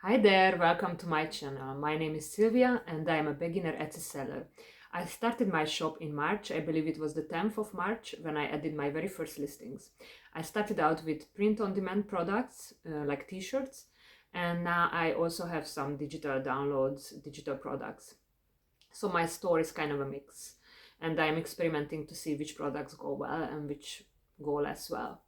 Hi there, welcome to my channel. My name is Sylvia and I am a beginner Etsy seller. I started my shop in March, I believe it was the 10th of March when I added my very first listings. I started out with print-on-demand products like t-shirts, and now I also have some digital downloads, digital products. So my store is kind of a mix, and I'm experimenting to see which products go well and which go less well.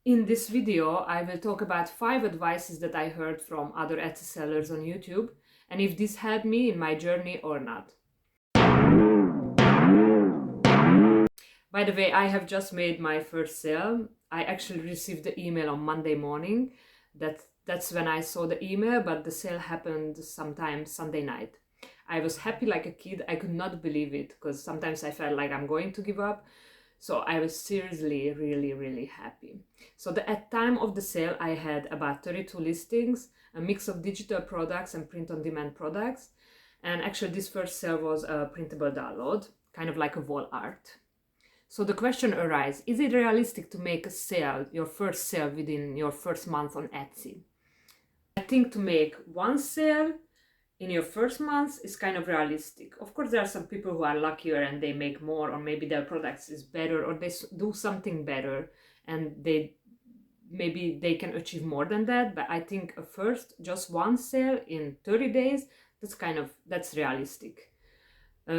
In this video, I will talk about 5 advices that I heard from other Etsy sellers on YouTube, and if this helped me in my journey or not. By the way, I have just made my first sale. I actually received the email on Monday morning. That's when I saw the email, but the sale happened sometime Sunday night. I was happy like a kid. I could not believe it because sometimes I felt like I'm going to give up. So I was seriously really happy. So at time of the sale, I had about 32 listings, a mix of digital products and print-on-demand products. And actually this first sale was a printable download, kind of like a wall art. So the question arises, is it realistic to make a sale, your first sale within your first month on Etsy? I think to make one sale in your first month is kind of realistic. Of course, there are some people who are luckier and they make more, or maybe their products is better, or they do something better and maybe they can achieve more than that. But I think just one sale in 30 days, that's realistic.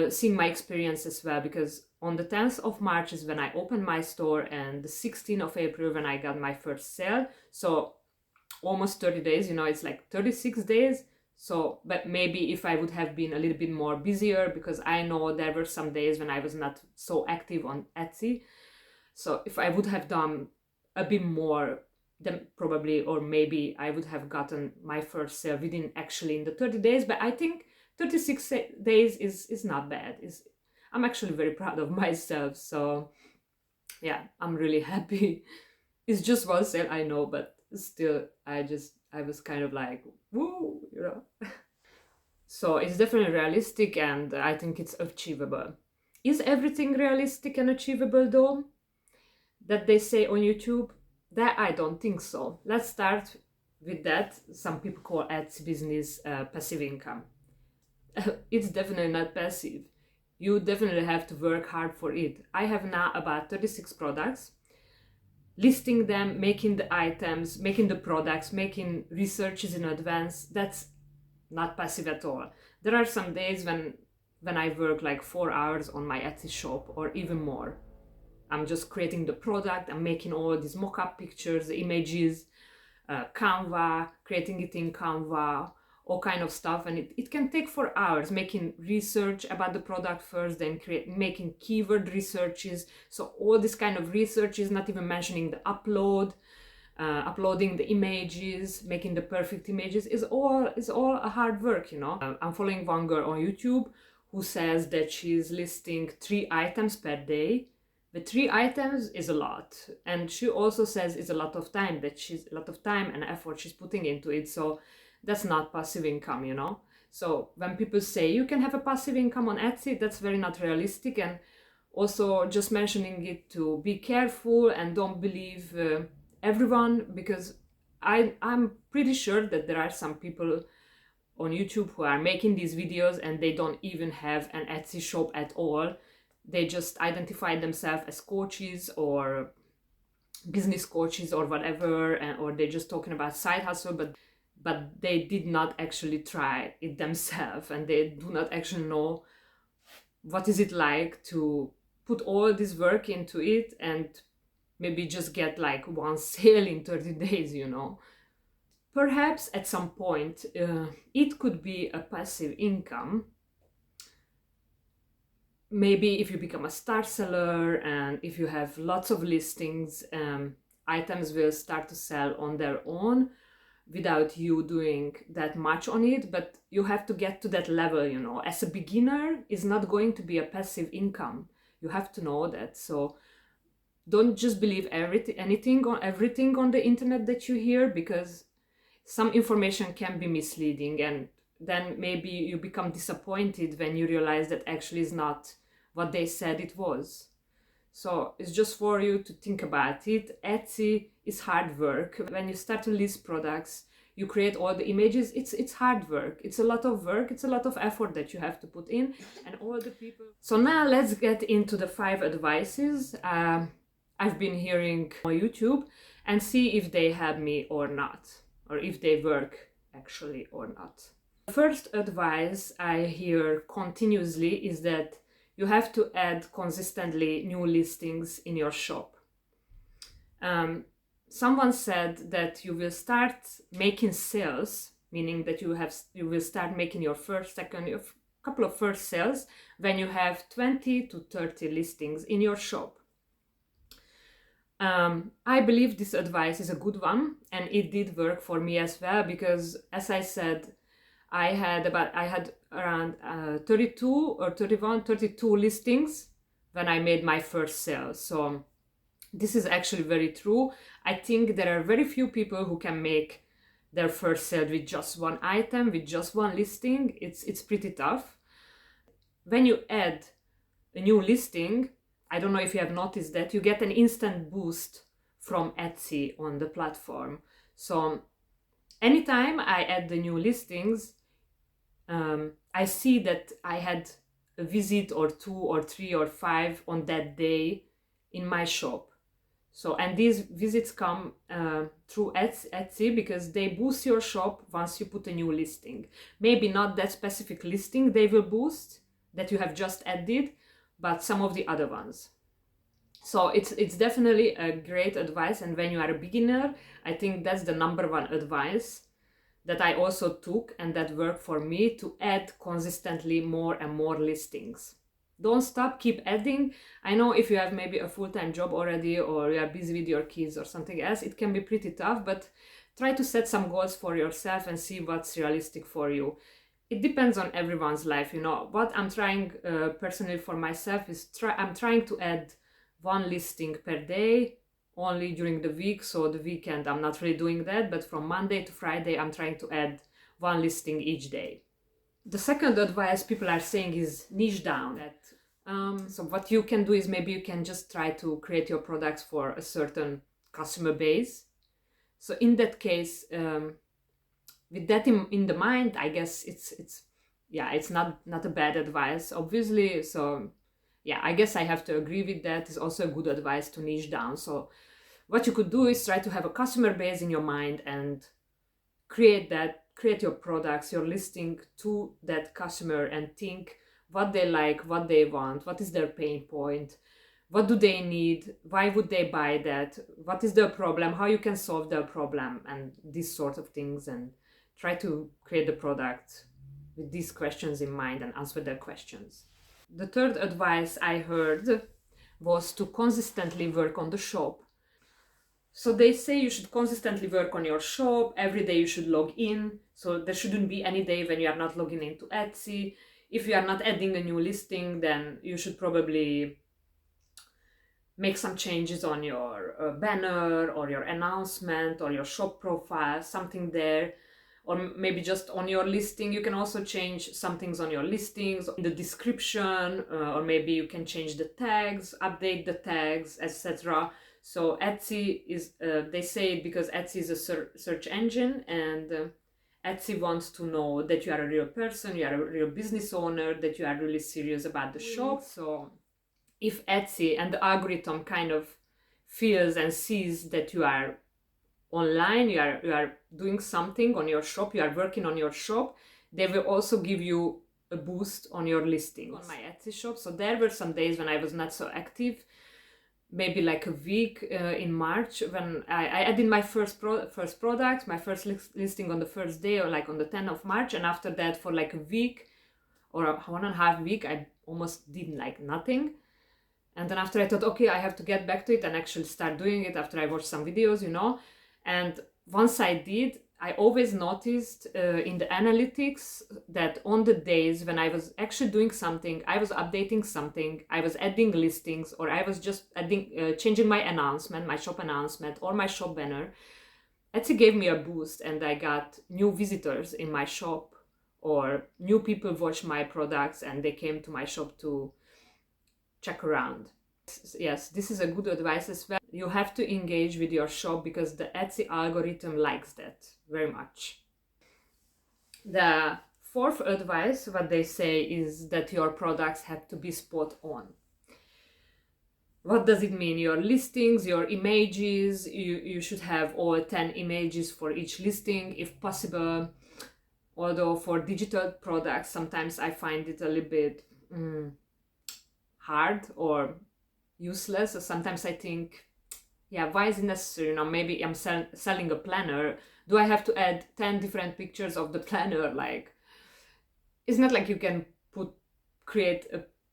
Seeing my experience as well, because on the 10th of March is when I opened my store, and the 16th of April when I got my first sale. So almost 30 days, it's like 36 days. So, but maybe if I would have been a little bit more busier, because I know there were some days when I was not so active on Etsy. So if I would have done a bit more, then probably, or maybe I would have gotten my first sale within actually in the 30 days. But I think 36 days is not bad. I'm actually very proud of myself. So yeah, I'm really happy. It's just one sale, I know, but still, I was kind of like, woo, So it's definitely realistic, and I think it's achievable. Is everything realistic and achievable though, that they say on YouTube? That I don't think so. Let's start with that. Some people call Etsy business passive income. It's definitely not passive. You definitely have to work hard for it. I have now about 36 products. Listing them, making the items, making the products, making researches in advance, that's not passive at all. There are some days when I work like 4 hours on my Etsy shop or even more. I'm just creating the product, I'm making all these mock-up pictures, the images, Canva, creating it in Canva, all kind of stuff, and it can take 4 hours making research about the product first, then making keyword researches. So all this kind of research is not even mentioning the uploading the images, making the perfect images is all a hard work, I'm following one girl on YouTube who says that she's listing 3 items per day. The 3 items is a lot, and she also says it's a lot of time, a lot of time and effort she's putting into it. So that's not passive income, So when people say you can have a passive income on Etsy, that's very not realistic. And also just mentioning it to be careful and don't believe everyone, because I'm pretty sure that there are some people on YouTube who are making these videos and they don't even have an Etsy shop at all. They just identify themselves as coaches or business coaches or whatever, or they're just talking about side hustle, but they did not actually try it themselves, and they do not actually know what is it like to put all this work into it and maybe just get like one sale in 30 days, Perhaps at some point it could be a passive income. Maybe if you become a star seller and if you have lots of listings, items will start to sell on their own without you doing that much on it. But you have to get to that level, As a beginner, it's not going to be a passive income. You have to know that. So don't just believe everything on the internet that you hear, because some information can be misleading, and then maybe you become disappointed when you realize that actually is not what they said it was. So it's just for you to think about it. Etsy is hard work. When you start to list products, you create all the images, it's hard work. It's a lot of work, it's a lot of effort that you have to put in, and all the people. So now let's get into the 5 advices I've been hearing on YouTube and see if they help me or not, or if they work actually or not. The first advice I hear continuously is that you have to add consistently new listings in your shop. Someone said that you will start making sales, meaning that you will start making your couple of first sales when you have 20 to 30 listings in your shop. I believe this advice is a good one, and it did work for me as well, because as I said, I had around 32 or 32 listings when I made my first sale. So this is actually very true. I think there are very few people who can make their first sale with just one item, with just one listing. It's pretty tough. When you add a new listing, I don't know if you have noticed that, you get an instant boost from Etsy on the platform. So anytime I add the new listings, I see that I had a visit or 2 or 3 or 5 on that day in my shop. So, and these visits come through Etsy, because they boost your shop once you put a new listing. Maybe not that specific listing they will boost that you have just added, but some of the other ones. So it's definitely a great advice, and when you are a beginner, I think that's the number one advice that I also took and that worked for me, to add consistently more and more listings. Don't stop, keep adding. I know if you have maybe a full-time job already, or you are busy with your kids or something else, it can be pretty tough, but try to set some goals for yourself and see what's realistic for you. It depends on everyone's life, you know. What I'm trying personally for myself is I'm trying to add one listing per day, only during the week. So the weekend I'm not really doing that, but from Monday to Friday I'm trying to add one listing each day. The second advice people are saying is niche down. So what you can do is maybe you can just try to create your products for a certain customer base. So in that case, with that in the mind, I guess it's not a bad advice, obviously. So yeah, I guess I have to agree with that. It's also a good advice to niche down. So what you could do is try to have a customer base in your mind and create your products, your listing to that customer, and think what they like, what they want, what is their pain point, what do they need, why would they buy that, what is their problem, how you can solve their problem, and these sort of things, and try to create the product with these questions in mind and answer their questions. The third advice I heard was to consistently work on the shop. So they say you should consistently work on your shop. Every day you should log in. So there shouldn't be any day when you are not logging into Etsy. If you are not adding a new listing, then you should probably make some changes on your banner or your announcement or your shop profile, something there. Or maybe just on your listing, you can also change some things on your listings, in the description, or maybe you can change the tags, update the tags, etc. So Etsy is, they say it because Etsy is a search engine, and Etsy wants to know that you are a real person, you are a real business owner, that you are really serious about the shop. So if Etsy and the algorithm kind of feels and sees that you are online, you are doing something on your shop, you are working on your shop, they will also give you a boost on your listings. On my Etsy shop, so there were some days when I was not so active, maybe like a week in March, when I added my first product, my first listing on the first day, or like on the 10th of March, and after that for like a week or 1.5 weeks, I almost did like nothing. And then after I thought, okay, I have to get back to it and actually start doing it after I watched some videos, you know. And once I did, I always noticed in the analytics that on the days when I was actually doing something, I was updating something, I was adding listings, or I was just changing my announcement, my shop announcement, or my shop banner, Etsy gave me a boost, and I got new visitors in my shop, or new people watched my products and they came to my shop to check around. Yes, this is a good advice as well. You have to engage with your shop because the Etsy algorithm likes that very much. The fourth advice, what they say, is that your products have to be spot on. What does it mean? Your listings, your images, you should have all 10 images for each listing if possible. Although for digital products, sometimes I find it a little bit hard or useless. So sometimes I think, yeah, why is it necessary? Maybe I'm selling a planner. Do I have to add 10 different pictures of the planner? Like, it's not like you can create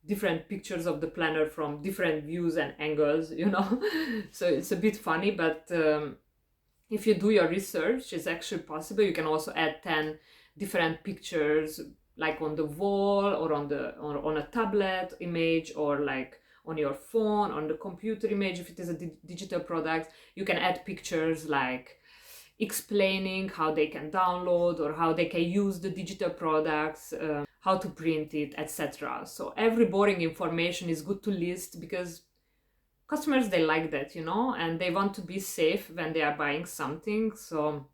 different pictures of the planner from different views and angles, So it's a bit funny, but if you do your research, it's actually possible. You can also add 10 different pictures, like on the wall or on a tablet image, or like on your phone, on the computer image. If it is a digital product, you can add pictures like explaining how they can download or how they can use the digital products, how to print it, etc. So every boring information is good to list because customers, they like that, and they want to be safe when they are buying something. So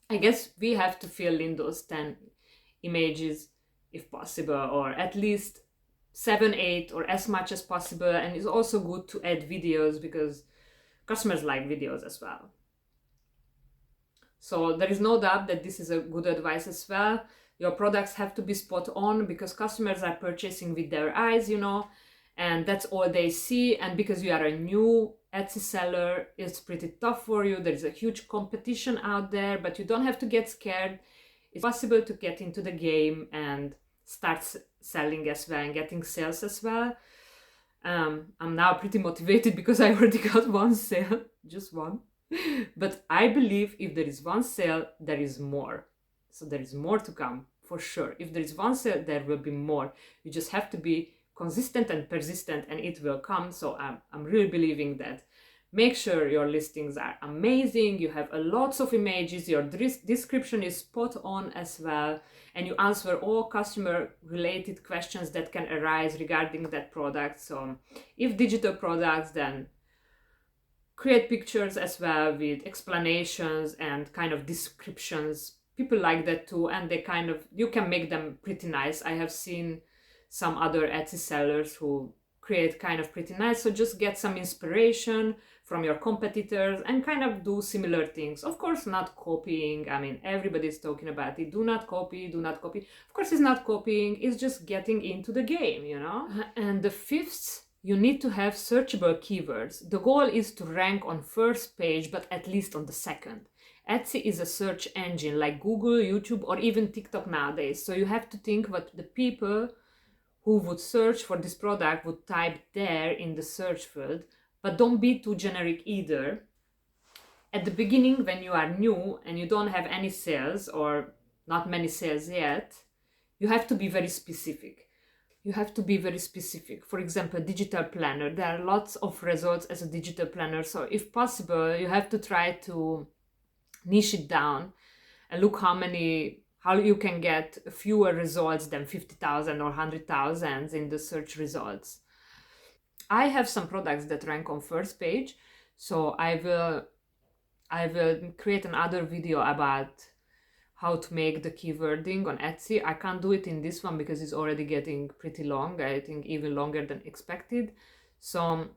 I guess we have to fill in those 10 images if possible, or at least 7, 8, or as much as possible. And it's also good to add videos because customers like videos as well. So there is no doubt that this is a good advice as well. Your products have to be spot on because customers are purchasing with their eyes, and that's all they see. And because you are a new Etsy seller, it's pretty tough for you. There's a huge competition out there, but you don't have to get scared. It's possible to get into the game and start selling as well and getting sales as well. I'm now pretty motivated because I already got one sale, just one. But I believe if there is one sale, there is more. So there is more to come, for sure. If there is one sale, there will be more. You just have to be consistent and persistent, and it will come. So I'm really believing that. Make sure your listings are amazing, you have lots of images, your description is spot on as well, and you answer all customer related questions that can arise regarding that product. So if digital products, then create pictures as well with explanations and kind of descriptions. People like that too, and you can make them pretty nice. I have seen some other Etsy sellers who create kind of pretty nice. So just get some inspiration from your competitors and kind of do similar things. Of course, not copying. I mean, everybody's talking about it. Do not copy, do not copy. Of course, it's not copying. It's just getting into the game, And the fifth, you need to have searchable keywords. The goal is to rank on first page, but at least on the second. Etsy is a search engine like Google, YouTube, or even TikTok nowadays. So you have to think what the people who would search for this product would type there in the search field, but don't be too generic either. At the beginning, when you are new and you don't have any sales or not many sales yet, you have to be very specific. For example, digital planner. There are lots of results as a digital planner. So if possible, you have to try to niche it down and look how you can get fewer results than 50,000 or 100,000 in the search results. I have some products that rank on first page, so I will create another video about how to make the keywording on Etsy. I can't do it in this one because it's already getting pretty long, I think even longer than expected. So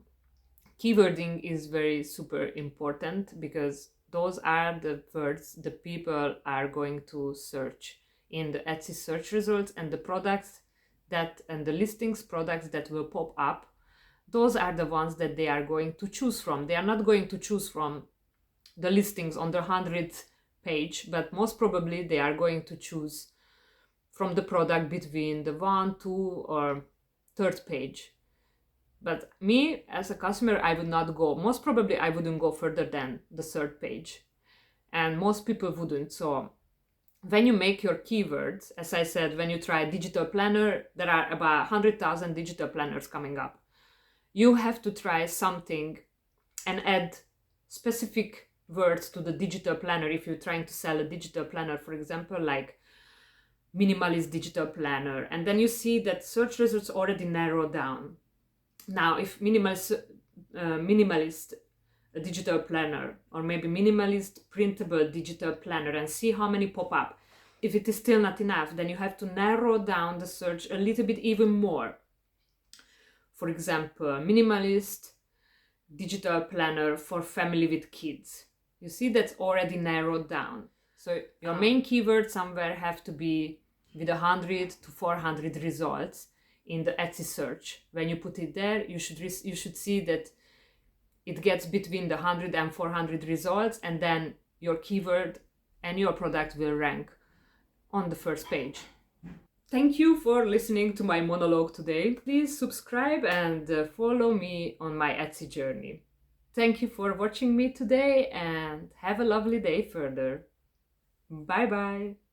keywording is very super important because those are the words the people are going to search in the Etsy search results, and the products and the listings products that will pop up, those are the ones that they are going to choose from. They are not going to choose from the listings on the 100th page, but most probably they are going to choose from the product between the 1, 2, or 3rd page. But me as a customer, I would not go. Most probably I wouldn't go further than the 3rd page, and most people wouldn't. So when you make your keywords, as I said, when you try digital planner, there are about 100,000 digital planners coming up. You have to try something and add specific words to the digital planner. If you're trying to sell a digital planner, for example, like minimalist digital planner, and then you see that search results already narrow down. Now, if minimalist digital planner, or maybe minimalist printable digital planner, and see how many pop up. If it is still not enough, then you have to narrow down the search a little bit even more. For example, minimalist digital planner for family with kids. You see, that's already narrowed down. So your main keyword somewhere have to be with 100 to 400 results in the Etsy search. When you put it there, you should see that it gets between the 100 and 400 results, and then your keyword and your product will rank on the first page. Thank you for listening to my monologue today. Please subscribe and follow me on my Etsy journey. Thank you for watching me today, and have a lovely day further. Bye bye.